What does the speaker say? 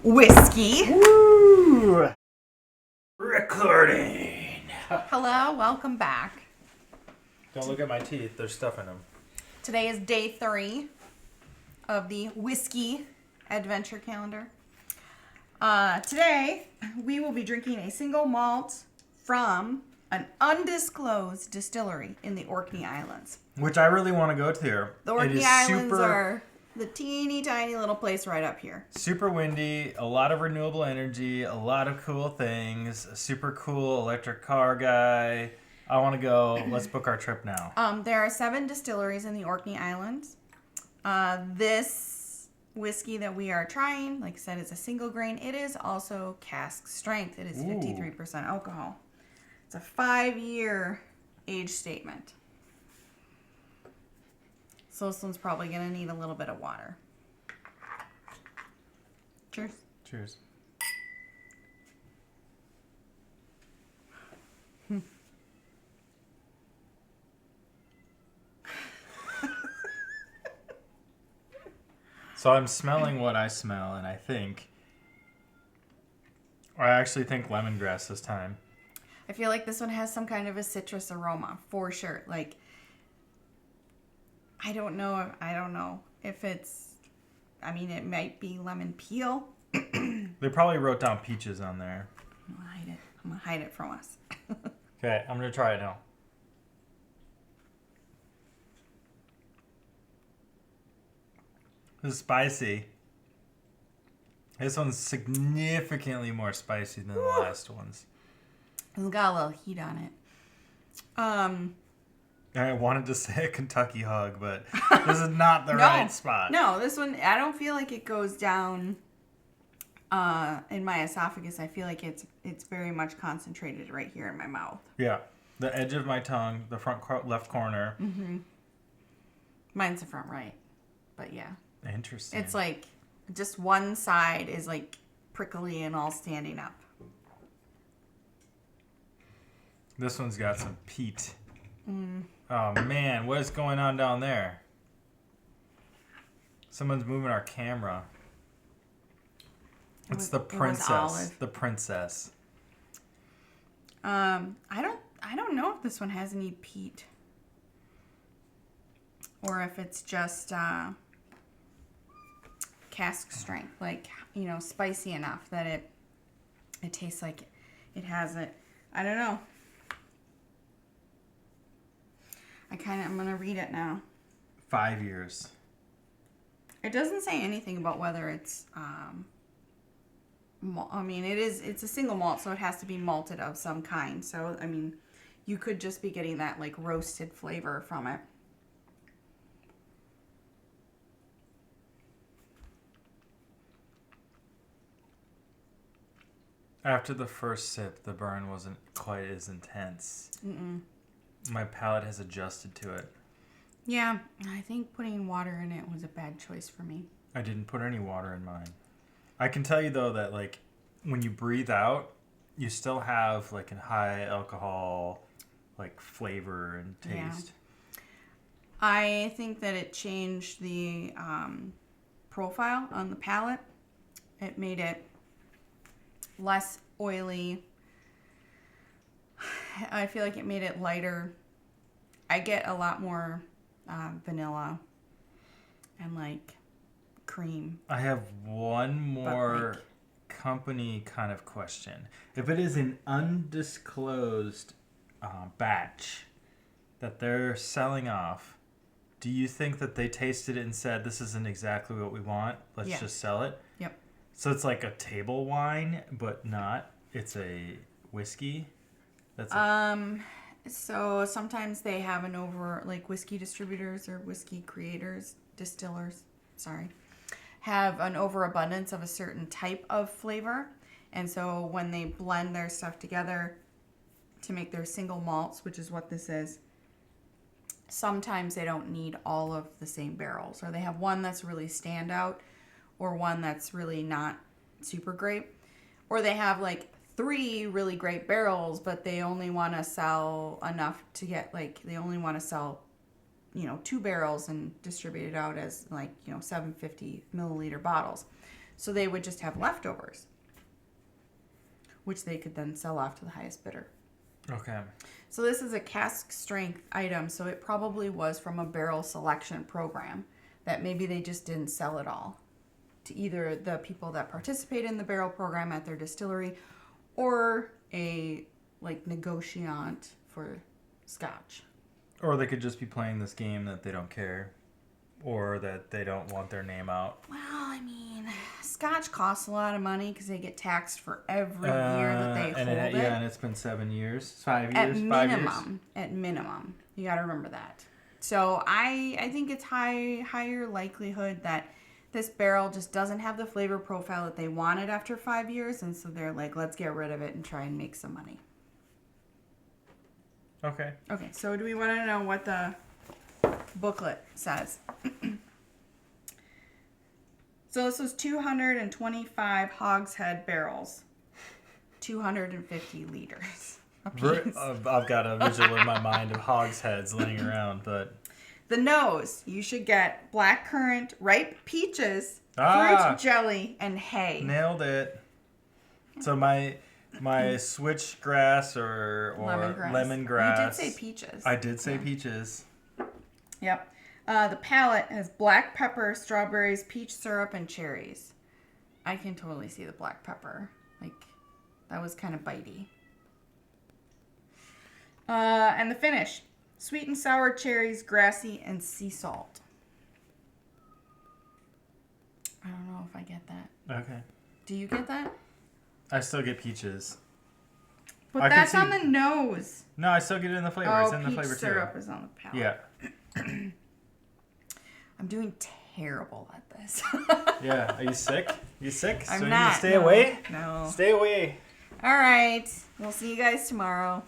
whiskey. Woo! Recording. Hello, welcome back. Don't look at my teeth. There's stuff in them. Today is day 3 of the whiskey adventure calendar. Today, we will be drinking a single malt from an undisclosed distillery in the Orkney Islands. Which I really want to go to. The Orkney Islands are the teeny tiny little place right up here. Super windy, a lot of renewable energy, a lot of cool things, a super cool electric car guy. I want to go. Let's book our trip now. There are 7 distilleries in the Orkney Islands. This whiskey that we are trying, like I said, is a single grain. It is also cask strength. It is 53% alcohol. It's a 5-year age statement. So this one's probably going to need a little bit of water. Cheers. Cheers. So I'm smelling what I smell, and I actually think lemongrass this time. I feel like this one has some kind of a citrus aroma, for sure. Like, I don't know if it's, I mean, it might be lemon peel. They probably wrote down peaches on there. I'm gonna hide it from us. Okay, I'm going to try it now. This is spicy. This one's significantly more spicy than the last ones. It's got a little heat on it. I wanted to say a Kentucky hug, but this is not the right spot. No, this one, I don't feel like it goes down in my esophagus. I feel like it's very much concentrated right here in my mouth. Yeah. The edge of my tongue, the front left corner. Mm-hmm. Mine's the front right. But yeah. Interesting. It's like just one side is like prickly and all standing up. This one's got some peat. Oh man, what is going on down there? Someone's moving our camera. It's the princess. The princess. I don't know if this one has any peat. Or if it's just cask strength, like, spicy enough that it tastes like it has it. I don't know. I'm going to read it now. 5 years. It doesn't say anything about whether it's, it's a single malt, so it has to be malted of some kind. So, you could just be getting that, like, roasted flavor from it. After the first sip, the burn wasn't quite as intense. Mm-mm. My palate has adjusted to it. Yeah, I think putting water in it was a bad choice for me. I didn't put any water in mine. I can tell you, though, that, like, when you breathe out, you still have, like, a high alcohol, like, flavor and taste. Yeah. I think that it changed the profile on the palate. It made it less oily. I feel like it made it lighter. I get a lot more vanilla and like cream. I have one more company kind of question. If it is an undisclosed batch that they're selling off, do you think that they tasted it and said, this isn't exactly what we want, let's just sell it? Yep. So it's like a table wine, but not. It's a whiskey. So sometimes they have whiskey distributors or whiskey creators, distillers, have an overabundance of a certain type of flavor. And so when they blend their stuff together to make their single malts, which is what this is, sometimes they don't need all of the same barrels, or they have one that's really standout or one that's really not super great, or they have like 3 really great barrels, but they only want to sell enough to get they only want to sell 2 barrels and distribute it out as 750 milliliter bottles. So they would just have leftovers, which they could then sell off to the highest bidder. Okay. So this is a cask strength item, so it probably was from a barrel selection program that maybe they just didn't sell it all to either the people that participate in the barrel program at their distillery or a negotiant for scotch. Or they could just be playing this game that they don't care, or that they don't want their name out. Well, I mean, scotch costs a lot of money because they get taxed for every year that they hold it. Yeah, and it's been 7 years, 5 At years, 5 minimum, years. at minimum, you got to remember that. So I think it's higher likelihood that this barrel just doesn't have the flavor profile that they wanted after 5 years, and so they're like, let's get rid of it and try and make some money. Okay. Okay, so do we want to know what the booklet says? So this was 225 hogshead barrels, 250 liters apiece. I've got a visual in my mind of hogsheads laying around, but... The nose, you should get black currant, ripe peaches, fruit jelly, and hay. Nailed it. So my switchgrass or lemongrass. You did say peaches. I did say peaches. Yep. The palate has black pepper, strawberries, peach syrup, and cherries. I can totally see the black pepper. That was kind of bitey. And the finish. Sweet and sour cherries, grassy, and sea salt. I don't know if I get that. Okay. Do you get that? I still get peaches. But that's on the nose. No, I still get it in the flavor. Oh, it's in the flavor peach syrup is on the palate. Yeah. I'm doing terrible at this. Yeah. Are you sick? You sick? I'm so not. You need to stay away? No. Stay away. All right. We'll see you guys tomorrow.